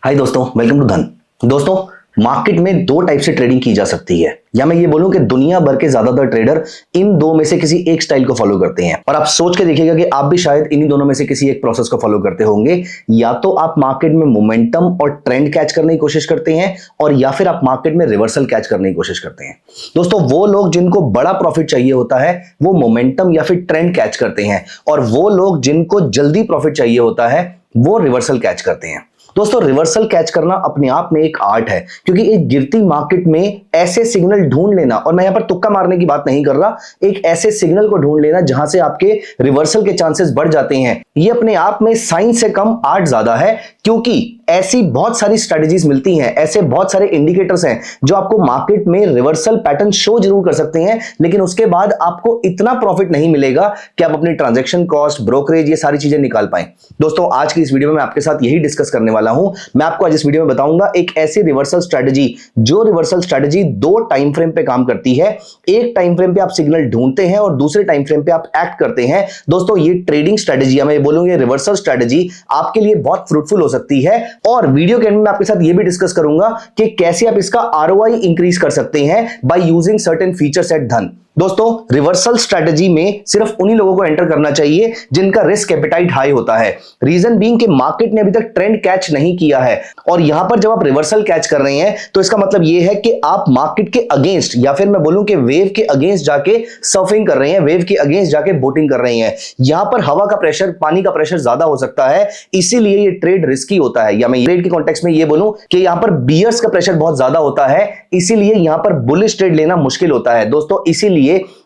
हाय दोस्तों, welcome to धन। दोस्तों, मार्केट में दो टाइप से ट्रेडिंग की जा सकती है, या मैं ये बोलूं कि दुनिया भर के ज्यादातर ट्रेडर इन दो में से किसी एक स्टाइल को फॉलो करते हैं। और आप सोच के देखिएगा कि आप भी शायद इन्हीं दोनों में से किसी एक प्रोसेस को फॉलो करते होंगे। या तो आप मार्केट में मोमेंटम और ट्रेंड कैच करने की कोशिश करते हैं, और या फिर आप मार्केट में रिवर्सल कैच करने की कोशिश करते हैं। दोस्तों, वो लोग जिनको बड़ा प्रॉफिट चाहिए होता है वो मोमेंटम या फिर ट्रेंड कैच करते हैं, और वो लोग जिनको जल्दी प्रॉफिट चाहिए होता है वो रिवर्सल कैच करते हैं। दोस्तों, रिवर्सल कैच करना अपने आप में एक आर्ट है, क्योंकि एक गिरती मार्केट में ऐसे सिग्नल ढूंढ लेना, और मैं यहां पर तुक्का मारने की बात नहीं कर रहा, एक ऐसे सिग्नल को ढूंढ लेना जहां से आपके रिवर्सल के चांसेस बढ़ जाते हैं, ये अपने आप में साइंस से कम आर्ट ज्यादा है। क्योंकि ऐसी बहुत सारी स्ट्रेटजीज मिलती हैं, ऐसे बहुत सारे इंडिकेटर्स हैं जो आपको मार्केट में रिवर्सल पैटर्न शो जरूर कर सकते हैं, लेकिन उसके बाद आपको इतना प्रॉफिट नहीं मिलेगा कि आप अपनी ट्रांजैक्शन कॉस्ट, ब्रोकरेज, ये सारी चीजें निकाल पाएं। दोस्तों, आज की इस वीडियो में मैं आपके साथ यही डिस्कस करने वाला हूं। मैं आपको आज इस वीडियो में बताऊंगा एक ऐसी रिवर्सल स्ट्रेटजी, जो रिवर्सल स्ट्रेटजी दो टाइम फ्रेम पे काम करती है। एक टाइम फ्रेम पे आप सिग्नल ढूंढते हैं और दूसरे टाइम फ्रेम पे आप एक्ट करते हैं। दोस्तों, ये ट्रेडिंग स्ट्रेटजी, मैं बोलूंगा रिवर्सल स्ट्रेटजी आपके लिए बहुत फ्रूटफुल हो सकती है। और वीडियो के एंड में आपके साथ ये भी डिस्कस करूंगा कि कैसे आप इसका आरओआई इंक्रीज कर सकते हैं by using certain features at धन। दोस्तों, रिवर्सल स्ट्रेटजी में सिर्फ उन्हीं लोगों को एंटर करना चाहिए जिनका रिस्क एपेटाइट हाई होता है। रीजन बीइंग कि मार्केट ने अभी तक ट्रेंड कैच नहीं किया है, और यहां पर जब आप रिवर्सल कैच कर रहे हैं तो इसका मतलब यह है कि आप मार्केट के अगेंस्ट, या फिर मैं बोलूं कि वेव के अगेंस्ट जाके सर्फिंग कर रहे हैं, वेव के अगेंस्ट जाके बोटिंग कर रहे हैं। यहां पर हवा का प्रेशर, पानी का प्रेशर ज्यादा हो सकता है, इसीलिए ये ट्रेड रिस्की होता है। या मैं ट्रेड के कॉन्टेक्स्ट में ये बोलूं कि यहां पर बियर्स का प्रेशर बहुत ज्यादा होता है, इसीलिए यहां पर बुलिश ट्रेड लेना मुश्किल होता है। दोस्तों, इसीलिए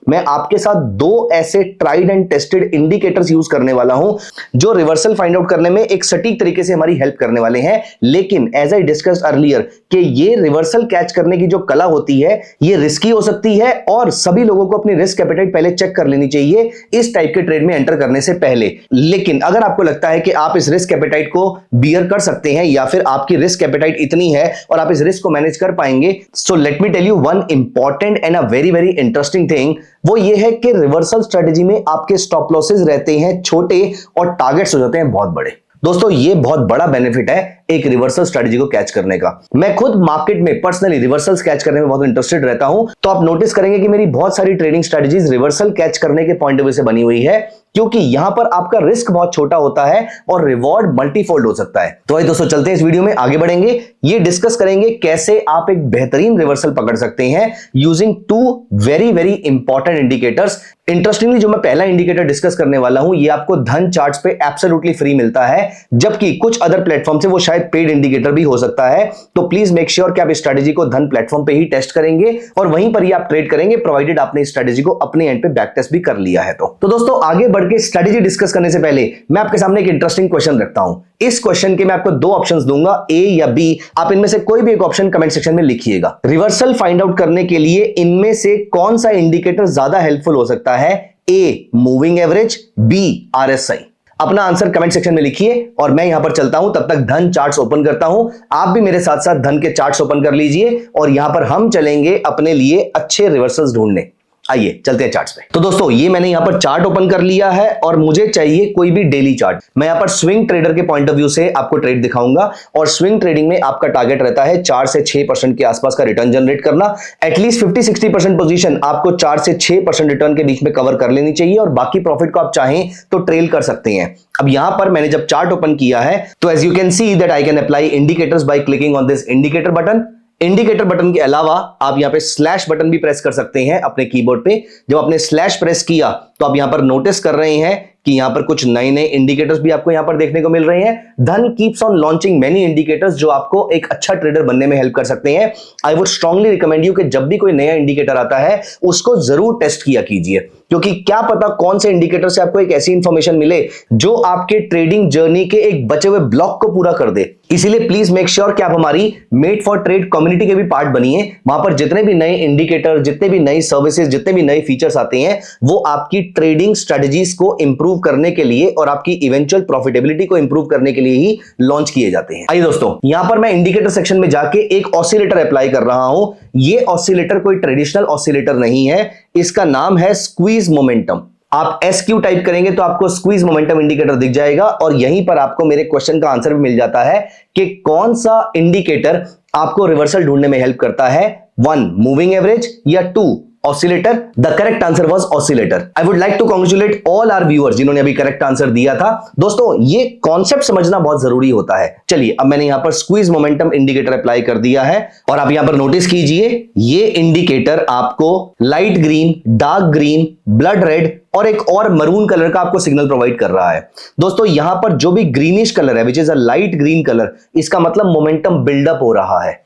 मैं आपके साथ दो ऐसे tried and tested indicators use करने वाला हूं जो रिवर्सल फाइंड आउट करने में एक सटीक तरीके से हमारी हेल्प करने वाले हैं। लेकिन एज आई डिस्कस्ड अर्लियर कि ये रिवर्सल कैच करने की जो कला होती है ये रिस्की हो सकती है, और सभी लोगों को अपनी रिस्क एपेटाइट पहले चेक कर लेनी चाहिए इस टाइप के ट्रेड में एंटर करने से पहले। लेकिन अगर आपको लगता है कि आप इस रिस्क एपेटाइट को बियर कर सकते हैं, या फिर आपकी रिस्क एपेटाइट इतनी है और आप इस रिस्क को मैनेज कर पाएंगे, so let me tell you one important and a very very interesting thing. वो ये है कि रिवर्सल स्ट्रेटजी में आपके स्टॉप लॉसेस रहते हैं छोटे और टारगेट्स हो जाते हैं बहुत बड़े। दोस्तों, ये बहुत बड़ा बेनिफिट है एक रिवर्सल स्ट्रेटजी को कैच करने का। मैं खुद मार्केट में पर्सनली रिवर्सल्स कैच करने में बहुत इंटरेस्टेड रहता हूं, तो आप नोटिस करेंगे कि मेरी बहुत सारी ट्रेडिंग स्ट्रेटजीज रिवर्सल कैच करने के पॉइंट ऑफ व्यू से बनी हुई है, क्योंकि यहां पर आपका रिस्क बहुत छोटा होता है और रिवॉर्ड मल्टीफोल्ड हो सकता है। तो भाई दोस्तों, चलते हैं इस वीडियो में आगे बढ़ेंगे, ये डिस्कस करेंगे कैसे आप एक बेहतरीन रिवर्सल पकड़ सकते हैं using two very very important indicators. Interestingly, जो मैं पहला इंडिकेटर डिस्कस करने वाला हूं ये आपको धन चार्ट्स पे एब्सोल्युटली फ्री मिलता है, जबकि कुछ अदर प्लेटफॉर्म से वो शायद पेड इंडिकेटर भी हो सकता है। तो प्लीज मेक श्योर कि आप इस स्ट्रेटजी को धन प्लेटफॉर्म पे ही टेस्ट करेंगे और वहीं पर ही आप ट्रेड करेंगे, प्रोवाइडेड आपने इस स्ट्रेटजी को अपने एंड पे बैक टेस्ट भी कर लिया है। तो दोस्तों, आगे बढ़ के स्ट्रेटजी डिस्कस करने से पहले मैं आपके सामने एक इंटरेस्टिंग क्वेश्चन रखता हूं। इस क्वेश्चन के मैं आपको दो ऑप्शंस दूंगा, ए या बी। आप इनमें से कोई भी एक ऑप्शन कमेंट सेक्शन में लिखिएगा। रिवर्सल फाइंड आउट करने के लिए इनमें से कौन सा इंडिकेटर ज्यादा हेल्पफुल हो सकता है? A moving average, B RSI. अपना आंसर कमेंट सेक्शन में लिखिए और मैं यहां पर चलता हूं, तब तक धन चार्ट्स ओपन करता हूं। आप भी मेरे साथ साथ धन के चार्ट्स ओपन कर लीजिए और यहां पर हम चलेंगे अपने लिए अच्छे रिवर्सल्स ढूंढने। आइए चलते हैं चार्ट्स पे। तो दोस्तों, ये मैंने यहां पर चार्ट ओपन कर लिया है और मुझे चाहिए कोई भी डेली चार्ट। मैं यहां पर स्विंग ट्रेडर के पॉइंट ऑफ व्यू से आपको ट्रेड दिखाऊंगा, और स्विंग ट्रेडिंग में आपका टारगेट रहता है 4 से 6% के आसपास का रिटर्न जनरेट करना। एटलीस्ट 50-60% पोजीशन आपको 4 से 6% रिटर्न के बीच में कवर कर लेनी चाहिए, और बाकी प्रॉफिट को आप चाहें तो ट्रेल कर सकते हैं। अब यहां पर मैंने जब चार्ट ओपन किया है तो as you can see that I can apply indicators by clicking on this indicator button. Indicator button के अलावा आप यहां पे स्लैश बटन भी प्रेस कर सकते हैं अपने कीबोर्ड पे। जब आपने स्लैश प्रेस किया तो आप यहां पर नोटिस कर रहे हैं कि यहां पर कुछ नए नए इंडिकेटर्स भी आपको यहां पर देखने को मिल रहे हैं। धन keeps on launching many indicators जो आपको एक अच्छा ट्रेडर बनने में हेल्प कर सकते हैं। I would strongly recommend you कि जब भी कोई नया इंडिकेटर आता है उसको जरूर टेस्ट किया कीजिए, क्योंकि क्या पता कौन से इंडिकेटर से आपको एक ऐसी इंफॉर्मेशन मिले जो आपके ट्रेडिंग जर्नी के एक बचे हुए ब्लॉक को पूरा कर दे। इसीलिए प्लीज मेक श्योर कि आप हमारी मेड फॉर ट्रेड कम्युनिटी के भी पार्ट बनिए। वहां पर जितने भी नए इंडिकेटर, जितने भी नई सर्विसेज, जितने भी नए फीचर्स आते हैं वो आपकी ट्रेडिंग स्ट्रेटजीज को इंप्रूव करने के लिए और आपकी इवेंचुअल प्रॉफिटेबिलिटी को इंप्रूव करने के लिए ही लॉन्च किए जाते हैं। आइए दोस्तों, यहां पर मैं इंडिकेटर सेक्शन में जाके एक ऑसिलेटर अप्लाई कर रहा हूं। ये ऑसिलेटर कोई ट्रेडिशनल ऑसिलेटर नहीं है, इसका नाम है स्क्वीज मोमेंटम। आप SQ टाइप करेंगे तो आपको स्क्वीज मोमेंटम इंडिकेटर दिख जाएगा और यहीं पर आपको मेरे क्वेश्चन का आंसर भी मिल जाता है कि कौन सा इंडिकेटर आपको रिवर्सल ढूंढने में हेल्प करता है, 1 मूविंग एवरेज या 2 oscillator. The correct answer was oscillator. I would like to congratulate all our viewers जिन्होंने अभी करेक्ट आंसर दिया था। दोस्तों ये कॉन्सेप्ट समझना बहुत जरूरी होता है। चलिए अब मैंने यहां पर स्क्वीज मोमेंटम इंडिकेटर अप्लाई कर दिया है और आप यहां पर नोटिस कीजिए ये इंडिकेटर आपको light green, dark green, blood red और एक और मरून कलर का आपको सिग्नल प्रोवाइड कर रहा है। दोस्तों यहां पर जो भी ग्रीनिश कलर है which is a light green colour, इसका मतलब मोमेंटम बिल्डअप हो रहा है।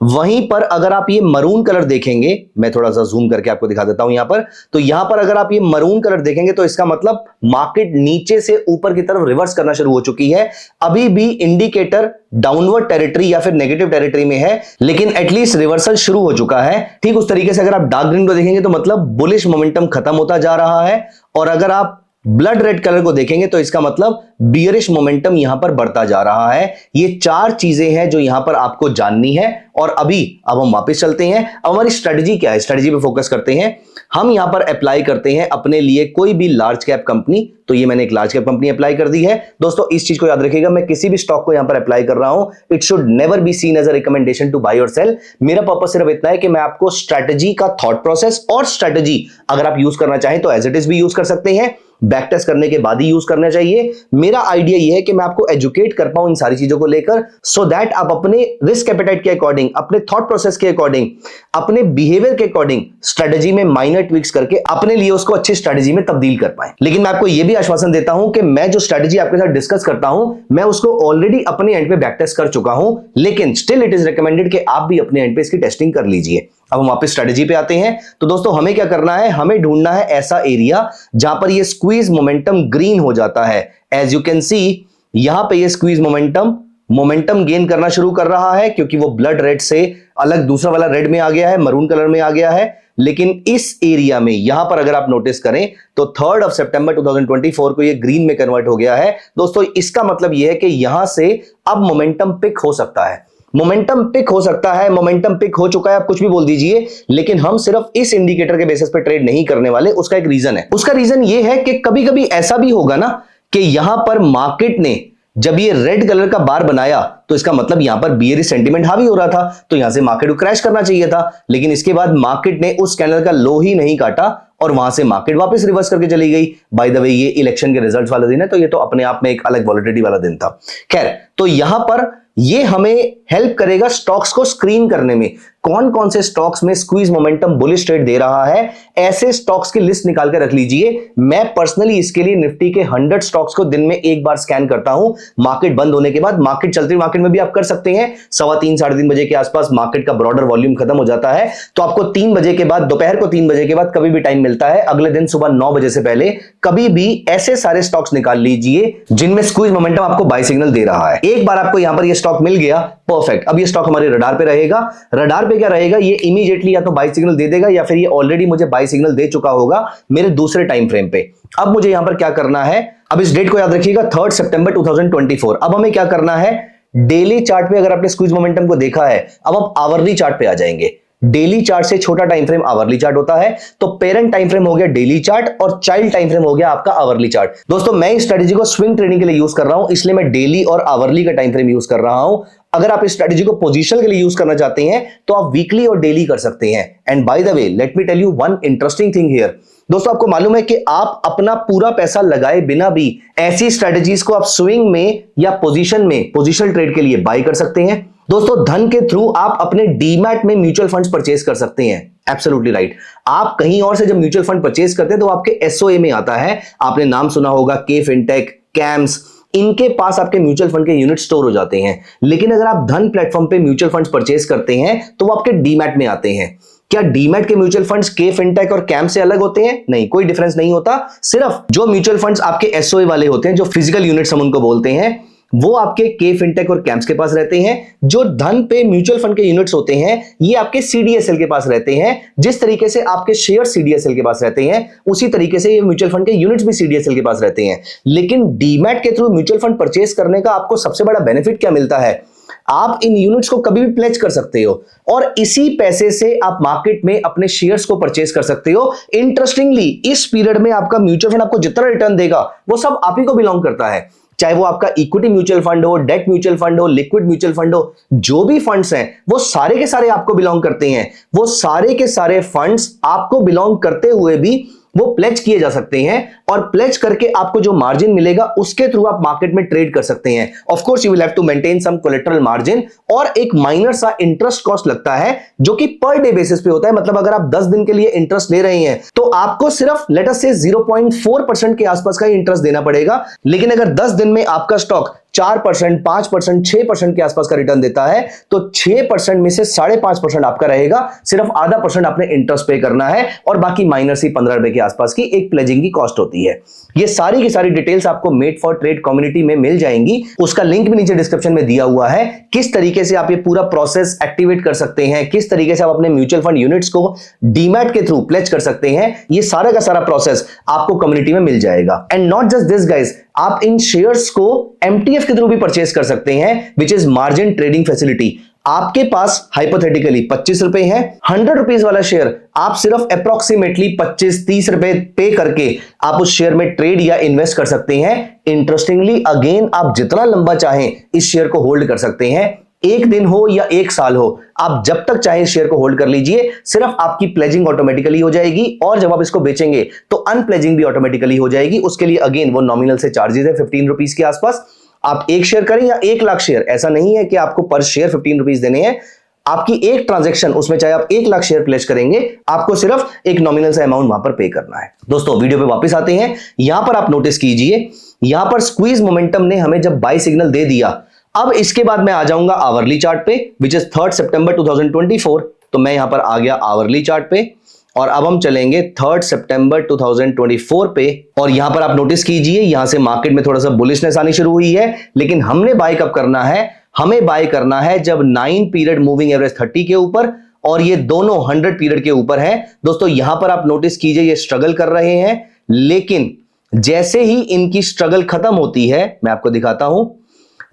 वहीं पर अगर आप ये मरून कलर देखेंगे, मैं थोड़ा सा जूम करके आपको दिखा देता हूं यहां पर, तो यहां पर अगर आप ये मरून कलर देखेंगे तो इसका मतलब मार्केट नीचे से ऊपर की तरफ रिवर्स करना शुरू हो चुकी है। अभी भी इंडिकेटर डाउनवर्ड टेरिटरी या फिर नेगेटिव टेरिटरी में है, लेकिन एटलीस्ट रिवर्सल शुरू हो चुका है। ठीक उस तरीके से अगर आप डार्क ग्रीन को देखेंगे तो मतलब बुलिश मोमेंटम खत्म होता जा रहा है, और अगर आप ब्लड रेड कलर को देखेंगे तो इसका मतलब बियरिश मोमेंटम यहां पर बढ़ता जा रहा है। ये 4 चीजें हैं जो यहां पर आपको जाननी है। और अब हम वापस चलते हैं। अब हमारी स्ट्रेटजी क्या है, स्ट्रेटजी पे फोकस करते हैं। हम यहां पर अप्लाई करते हैं अपने लिए कोई भी लार्ज कैप कंपनी। तो ये मैंने एक लार्ज कैप कंपनी अप्लाई कर दी है। दोस्तों इस चीज को याद रखिएगा, मैं किसी भी स्टॉक को यहां पर अप्लाई कर रहा हूं, it should never be seen as a recommendation to buy और सेल। मेरा पर्पस सिर्फ इतना है कि मैं आपको स्ट्रेटजी का थॉट प्रोसेस और स्ट्रेटजी अगर आप यूज करना चाहें तो एज इट इज भी यूज कर सकते हैं, बैक टेस्ट करने के बाद ही यूज करना चाहिए। मेरा आइडिया यह है कि मैं आपको एजुकेट कर पाऊं इन सारी चीजों को लेकर, सो दैट आप अपने रिस्क एपेटाइट के अकॉर्डिंग, अपने थॉट प्रोसेस के अकॉर्डिंग, अपने बिहेवियर के अकॉर्डिंग स्ट्रेटजी में माइनर ट्विक्स करके अपने लिए उसको अच्छी स्ट्रेटजी में तब्दील कर पाए। लेकिन मैं आपको यह भी आश्वासन देता हूं कि मैं जो स्ट्रेटजी आपके साथ डिस्कस करता हूं, मैं उसको ऑलरेडी अपने एंड पे बैक टेस्ट कर चुका हूं, लेकिन स्टिल इट इज रिकमेंडेड कि आप भी अपने एंड पे इसकी टेस्टिंग कर लीजिए। अब हम वापस स्ट्रेटजी पे आते हैं। तो दोस्तों हमें क्या करना है, हमें ढूंढना है ऐसा एरिया जहां पर ये स्क्वीज मोमेंटम ग्रीन हो जाता है। एज यू कैन सी यहां पे ये स्क्वीज मोमेंटम गेन करना शुरू कर रहा है, क्योंकि वो ब्लड रेड से अलग दूसरा वाला रेड में आ गया है, मरून कलर में आ गया है। लेकिन इस एरिया में यहां पर अगर आप नोटिस करें तो 3 सितंबर 2024 को ये ग्रीन में कन्वर्ट हो गया है। दोस्तों इसका मतलब यह है कि यहां से अब मोमेंटम पिक हो सकता है, मोमेंटम पिक हो सकता है, मोमेंटम पिक हो चुका है, आप कुछ भी बोल दीजिए। लेकिन हम सिर्फ इस इंडिकेटर के बेसिस पे ट्रेड नहीं करने वाले। उसका एक रीजन है। उसका रीजन ये है कि कभी कभी ऐसा भी होगा ना कि यहां पर मार्केट ने जब ये रेड कलर का बार बनाया तो इसका मतलब यहां पर बियरिश सेंटीमेंट हावी हो रहा था, तो यहां से मार्केट को क्रैश करना चाहिए था। लेकिन इसके बाद मार्केट ने उस कैंडल का लो ही नहीं काटा और वहां से मार्केट वापस रिवर्स करके चली गई। बाय द वे ये इलेक्शन के रिजल्ट्स वाला दिन है, तो ये तो अपने आप में एक अलग वॉलेटिलिटी वाला दिन था। खैर, तो यहां पर ये हमें हेल्प करेगा स्टॉक्स को स्क्रीन करने में, कौन कौन से स्टॉक्स में स्क्वीज मोमेंटम बुलिश ट्रेड दे रहा है। ऐसे स्टॉक्स की लिस्ट निकाल कर रख लीजिए। मैं पर्सनली इसके लिए निफ्टी के 100 स्टॉक्स को दिन में एक बार स्कैन करता हूं, मार्केट बंद होने के बाद। मार्केट चलती हुई मार्केट में भी आप कर सकते हैं। 3:15 साढ़े 3 बजे के आसपास मार्केट का ब्रॉडर वॉल्यूम खत्म हो जाता है, तो आपको 3 बजे के बाद, दोपहर को 3 बजे के बाद कभी भी टाइम मिलता है, अगले दिन सुबह 9 बजे से पहले कभी भी ऐसे सारे स्टॉक्स निकाल लीजिए जिनमें स्क्वीज मोमेंटम आपको बाय सिग्नल दे रहा है। एक बार आपको यहां पर ये स्टॉक मिल गया, परफेक्ट। अब ये स्टॉक हमारे रडार पे रहेगा। रडार पे क्या रहेगा, ये इमीडिएटली या तो बाय सिग्नल दे देगा या फिर ये ऑलरेडी मुझे बाय सिग्नल दे चुका होगा मेरे दूसरे टाइम फ्रेम पे। अब मुझे यहां पर क्या करना है, अब इस डेट को याद रखिएगा, 3 सितंबर 2024। अब हमें क्या करना है, डेली चार्ट पे अगर आपने स्क्वीज मोमेंटम को देखा है, अब आप आवरली चार्ट पे आ जाएंगे। डेली चार्ट से छोटा टाइम फ्रेम आवरली चार्ट होता है, तो पेरेंट टाइम फ्रेम हो गया डेली चार्ट और चाइल्ड टाइम फ्रेम हो गया आपका आवरली चार्ट। दोस्तों मैं इस स्ट्रेटजी को स्विंग ट्रेडिंग के लिए यूज कर रहा हूं, इसलिए मैं डेली और आवरली का टाइम फ्रेम यूज कर रहा हूं। अगर आप इस स्ट्रेटजी को पोजीशन के लिए यूज करना चाहते हैं तो आप वीकली और डेली कर सकते हैं। And by the way let me tell you one interesting thing here. दोस्तों आपको मालूम है कि आप अपना पूरा पैसा लगाए बिना भी ऐसी स्ट्रेटजीज को आप स्विंग में या पोजीशन में, पोजीशनल ट्रेड के लिए बाय कर सकते हैं। दोस्तों धन के थ्रू आप अपने डीमैट में म्यूचुअल फंड्स परचेज कर सकते हैं। Absolutely right. आप कहीं और से जब म्यूचुअल फंड परचेज करते हैं तो आपके एसओए में आता है। आपने नाम सुना होगा के फिनटेक, कैम्स, इनके पास आपके म्यूचुअल फंड के यूनिट स्टोर हो जाते हैं। लेकिन अगर आप धन प्लेटफॉर्म पे म्यूचुअल फंड्स परचेज करते हैं तो वो आपके डीमैट में आते हैं। क्या डीमैट के म्यूचुअल फंड्स के फिनटेक और कैम से अलग होते हैं? नहीं, कोई डिफरेंस नहीं होता। सिर्फ जो म्यूचुअल फंड्स आपके एसओए वाले होते हैं, जो फिजिकल यूनिट्स हम उनको बोलते हैं, वो आपके के फिनटेक और कैंप्स के पास रहते हैं। जो धन पे म्यूचुअल फंड के यूनिट्स होते हैं ये आपके सीडीएसएल के पास रहते हैं। जिस तरीके से आपके शेयर सीडीएसएल के पास रहते हैं उसी तरीके से ये म्यूचुअल फंड के यूनिट्स भी सीडीएसएल के पास रहते हैं। लेकिन डीमैट के थ्रू म्यूचुअल फंड परचेस करने का आपको सबसे बड़ा बेनिफिट क्या मिलता है, आप इन यूनिट्स को कभी भी प्लेज कर सकते हो और इसी पैसे से आप मार्केट में अपने शेयर्स को परचेस कर सकते हो। इंटरेस्टिंगली इस पीरियड में आपका म्यूचुअल फंड आपको जितना रिटर्न देगा वो सब आप ही को बिलोंग करता है, चाहे वो आपका इक्विटी म्यूचुअल फंड हो, डेट म्यूचुअल फंड हो, लिक्विड म्यूचुअल फंड हो, जो भी फंड्स हैं वो सारे के सारे आपको बिलोंग करते हैं। वो सारे के सारे फंड्स आपको बिलोंग करते हुए भी वो प्लेज किए जा सकते हैं और प्लेज करके आपको जो मार्जिन मिलेगा उसके थ्रू आप मार्केट में ट्रेड कर सकते हैं। Of course you will have to maintain some collateral margin और एक माइनर सा इंटरेस्ट कॉस्ट लगता है जो कि पर डे बेसिस पे होता है। मतलब अगर आप 10 दिन के लिए इंटरेस्ट ले रहे हैं तो आपको सिर्फ लेट अस से 0.4% के आसपास का ही इंटरेस्ट देना पड़ेगा। लेकिन अगर 10 दिन में आपका स्टॉक 4%, 5%, 6% के आसपास का रिटर्न देता है तो 6% में से 5.5% आपका रहेगा, सिर्फ आधा % आपने इंटरेस्ट पे करना है और बाकी माइनर सी 15 रुपए के आसपास की एक प्लेजिंग की कॉस्ट होती है। ये सारी की सारी डिटेल्स आपको मेड फॉर ट्रेड कम्युनिटी में मिल जाएंगी, उसका लिंक भी नीचे डिस्क्रिप्शन में दिया हुआ है। किस तरीके से आप ये पूरा प्रोसेस एक्टिवेट कर सकते हैं, किस तरीके से आप अपने म्यूचुअल फंड यूनिट्स को डीमैट के थ्रू प्लेज कर सकते हैं, ये सारा का सारा प्रोसेस आपको कम्युनिटी में मिल जाएगा। And not just this guys, आप इन शेयर्स को एमटीएफ के थ्रू भी परचेस कर सकते हैं which is margin trading facility. आपके पास हाइपोथेटिकली 25 रुपए है, 100 रुपीज वाला शेयर आप सिर्फ अप्रोक्सीमेटली 25-30 रुपए पे करके आप उस शेयर में ट्रेड या इन्वेस्ट कर सकते हैं। इंटरेस्टिंगली अगेन आप जितना लंबा चाहें इस शेयर को होल्ड कर सकते हैं, एक दिन हो या एक साल हो, आप जब तक चाहे शेयर को होल्ड कर लीजिए। सिर्फ आपकी प्लेजिंग ऑटोमेटिकली हो जाएगी और जब आप इसको बेचेंगे तो अनप्लेजिंग भी ऑटोमेटिकली हो जाएगी। उसके लिए अगेन वो नॉमिनल से चार्जेस है 15 रुपीज के आसपास। आप एक शेयर करें या 1 लाख शेयर, ऐसा नहीं है कि आपको पर शेयर 15 रुपीज देने हैं। आपकी एक ट्रांजैक्शन उसमें चाहे आप 1 लाख शेयर प्लेस करेंगे आपको सिर्फ एक नॉमिनल सा अमाउंट वहां पर पे करना है। दोस्तों वीडियो पे वापस आते हैं। यहां पर आप नोटिस कीजिए, यहां पर स्क्वीज मोमेंटम ने हमें जब बाय सिग्नल दे दिया, अब इसके बाद मैं आ जाऊंगा आवरली चार्ट पे विच इज 3 सितंबर 2024। तो मैं यहां पर आ गया आवरली चार्ट पे और अब हम चलेंगे 3 सितंबर 2024 पे और यहां पर आप नोटिस कीजिए यहां से मार्केट में थोड़ा सा बुलिशनेस आनी शुरू हुई है। लेकिन हमने बाय कब करना है, हमें बाय करना है जब 9 पीरियड मूविंग एवरेज 30 के ऊपर और ये दोनों 100 पीरियड के ऊपर है। दोस्तों यहां पर आप नोटिस कीजिए ये स्ट्रगल कर रहे हैं, लेकिन जैसे ही इनकी स्ट्रगल खत्म होती है, मैं आपको दिखाता हूं,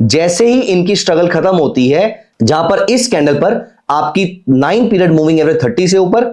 जैसे ही इनकी स्ट्रगल खत्म होती है जहां पर इस कैंडल पर आपकी 9 पीरियड मूविंग एवरेज 30 से ऊपर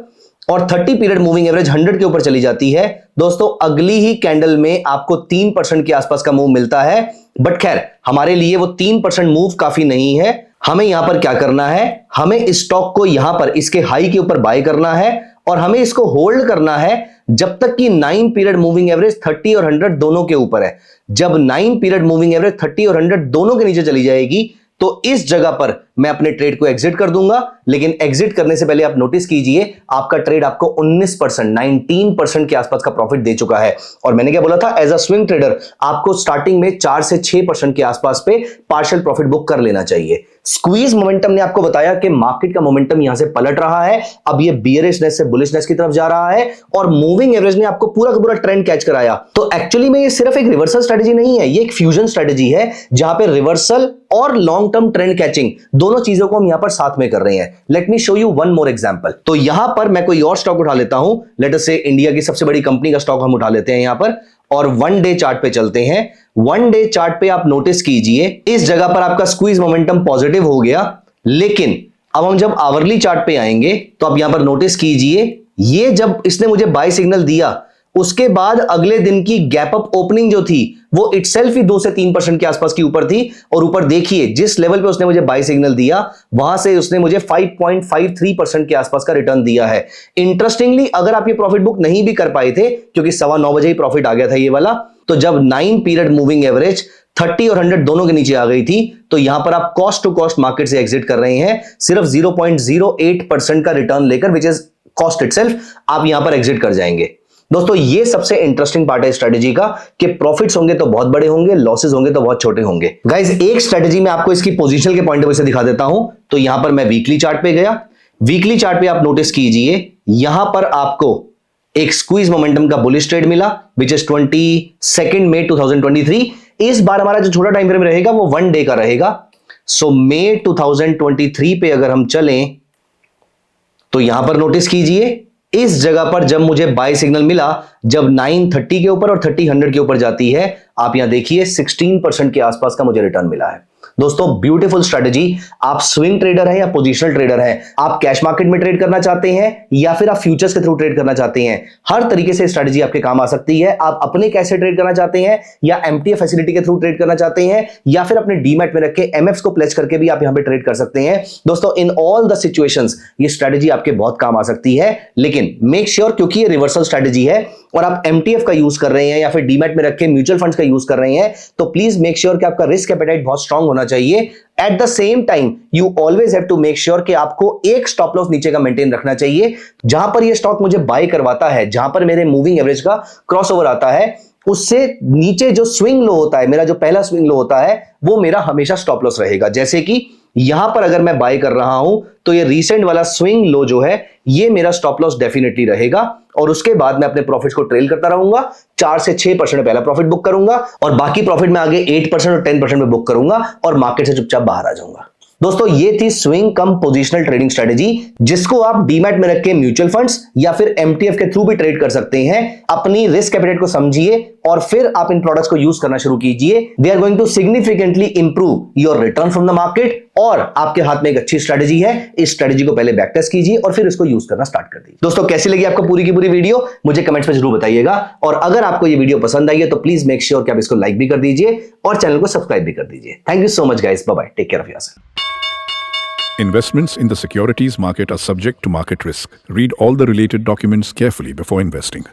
और 30 पीरियड मूविंग एवरेज 100 के ऊपर चली जाती है, दोस्तों अगली ही कैंडल में आपको 3% के आसपास का मूव मिलता है। बट खैर हमारे लिए वो 3% मूव काफी नहीं है। हमें यहां पर क्या करना है, हमें स्टॉक को यहां पर इसके हाई के ऊपर बाय करना है और हमें इसको होल्ड करना है जब तक कि 9 पीरियड मूविंग एवरेज 30 और 100 दोनों के ऊपर है। जब 9 पीरियड मूविंग एवरेज 30 और 100 दोनों के नीचे चली जाएगी तो इस जगह पर मैं अपने ट्रेड को एग्जिट कर दूंगा। लेकिन एग्जिट करने से पहले आप नोटिस कीजिए आपका ट्रेड आपको 19% के आसपास का प्रॉफिट दे चुका है। और मैंने क्या बोला था, एज अ स्विंग ट्रेडर आपको स्टार्टिंग में 4 से 6% के आसपास पे पार्शियल प्रॉफिट बुक कर लेना चाहिए। स्क्वीज मोमेंटम ने आपको बताया कि मार्केट का मोमेंटम यहां से पलट रहा है, अब ये बियरिशनेस से बुलिशनेस की तरफ जा रहा है और मूविंग एवरेज ने आपको पूरा का पूरा ट्रेंड कैच कराया। तो एक्चुअली में ये सिर्फ एक रिवर्सल स्ट्रेटजी नहीं है, ये एक फ्यूजन स्ट्रेटजी है जहां पे रिवर्सल और लॉन्ग टर्म ट्रेंड कैचिंग दोनों चीजों को हम यहां पर साथ में कर रहे हैं। Let me show you one more example. तो यहां पर मैं कोई और स्टॉक उठा लेता हूं, लेट अस से इंडिया की सबसे बड़ी कंपनी का स्टॉक हम उठा लेते हैं यहां पर और 1 डे चार्ट पे चलते हैं। 1 डे चार्ट पे आप नोटिस कीजिए इस जगह पर आपका स्क्वीज मोमेंटम पॉजिटिव हो गया। लेकिन अब हम जब आवरली चार्ट पे आएंगे तो आप यहां पर नोटिस कीजिए ये जब इसने मुझे बाय सिग्नल दिया उसके बाद अगले दिन की गैप अप ओपनिंग जो थी वो इटसेल्फ ही 2 से 3% के आसपास की ऊपर थी। और ऊपर देखिए जिस लेवल पे उसने मुझे बाय सिग्नल दिया वहां से उसने मुझे 5.53% के आसपास का रिटर्न दिया है। इंटरेस्टिंगली अगर आप ये प्रॉफिट बुक नहीं भी कर पाए थे क्योंकि 9:15 बजे ही प्रॉफिट आ गया था ये वाला, तो जब 9 पीरियड मूविंग एवरेज 30 और 100 दोनों के नीचे आ गई थी तो यहां पर आप कॉस्ट टू कॉस्ट मार्केट से एग्जिट कर रहे हैं सिर्फ 0.08% का रिटर्न लेकर, विच इज कॉस्ट इटसेल्फ, आप यहां पर एग्जिट कर जाएंगे। दोस्तों ये सबसे इंटरेस्टिंग पार्ट है स्ट्रेटजी का कि प्रॉफिट्स होंगे तो बहुत बड़े होंगे, लॉसेस होंगे तो बहुत छोटे होंगे। गाइस एक स्ट्रेटजी में आपको इसकी पोजीशन के पॉइंट ऑफ व्यू से दिखा देता हूं। तो यहां पर मैं वीकली चार्ट पे गया, वीकली चार्ट पे आप नोटिस कीजिए यहां पर आपको एक स्क्वीज मोमेंटम का बुलिश ट्रेड मिला विच इज 22 मई 2023। इस बार हमारा जो छोटा टाइम फ्रेम रहेगा वो 1 डे का रहेगा। सो मई 2023 पे अगर हम चलें तो यहां पर नोटिस कीजिए, इस जगह पर जब मुझे बाय सिग्नल मिला, जब 930 के ऊपर और 30 के ऊपर जाती है, आप यहां देखिए 16% के आसपास का मुझे रिटर्न मिला है। दोस्तों ब्यूटीफुल स्ट्रेटजी। आप स्विंग ट्रेडर हैं या पोजिशनल ट्रेडर हैं, आप कैश मार्केट में ट्रेड करना चाहते हैं या फिर आप फ्यूचर्स के थ्रू ट्रेड करना चाहते हैं, हर तरीके से स्ट्रेटजी आपके काम आ सकती है। आप अपने कैसे ट्रेड करना चाहते हैं या एमटीएफ फैसिलिटी के थ्रू ट्रेड करना चाहते हैं या फिर अपने डीमैट में रख के एमएफ्स को प्लेस करके भी आप यहां पे ट्रेड कर सकते हैं। दोस्तों इन ऑल द सिचुएशंस ये स्ट्रेटजी आपके बहुत काम आ सकती है, लेकिन मेक श्योर क्योंकि ये रिवर्सल स्ट्रेटजी है और आप एमटीएफ का यूज कर रहे हैं या फिर डीमैट में रख के म्यूचुअल फंड्स का यूज कर रहे हैं, तो प्लीज मेक श्योर कि आपका रिस्क एपेटाइट बहुत स्ट्रांग होना चाहिए। At the same time you always have to make sure कि आपको एक स्टॉप लॉस नीचे का मेंटेन रखना चाहिए। जहां पर ये स्टॉक मुझे बाय करवाता है, जहां पर मेरे मूविंग एवरेज का क्रॉसओवर आता है, उससे नीचे जो स्विंग लो होता है, मेरा जो पहला स्विंग लो होता है, वो मेरा हमेशा स्टॉप लॉस रहेगा। जैसे कि यहां पर अगर मैं बाय कर रहा हूं तो ये रीसेंट वाला स्विंग लो जो है ये मेरा स्टॉप लॉस डेफिनेटली रहेगा और उसके बाद मैं अपने प्रॉफिट्स को ट्रेल करता रहूंगा। 4 से 6% पहला प्रॉफिट बुक करूंगा और बाकी प्रॉफिट में आगे 8% और 10% में बुक करूंगा और मार्केट से चुपचाप बाहर आ जाऊंगा। दोस्तों ये थी स्विंग कम पोजिशनल ट्रेडिंग स्ट्रेटजी, जिसको आप डीमैट में रख के म्यूचुअल फंड्स या फिर एमटीएफ के थ्रू भी ट्रेड कर सकते हैं। अपनी रिस्क एपेटाइट को समझिए और फिर आप इन प्रोडक्ट्स को यूज करना शुरू कीजिए। They are going to significantly improve your return from the market और आपके हाथ में एक अच्छी स्ट्रेटजी है। इस स्ट्रेटजी को पहले बैक टेस्ट कीजिए और फिर इसको यूज करना स्टार्ट कर दीजिए। दोस्तों कैसी लगी आपको पूरी की पूरी वीडियो, मुझे कमेंट्स में जरूर बताइएगा और अगर आपको ये वीडियो पसंद आई है तो प्लीज मेक श्योर कि आप इसको लाइक भी कर दीजिए और चैनल को सब्सक्राइब भी कर दीजिए। Thank you so much guys, bye bye, take care of yourself. Investments in the securities market are subject to market risk. Read all the related documents carefully before investing.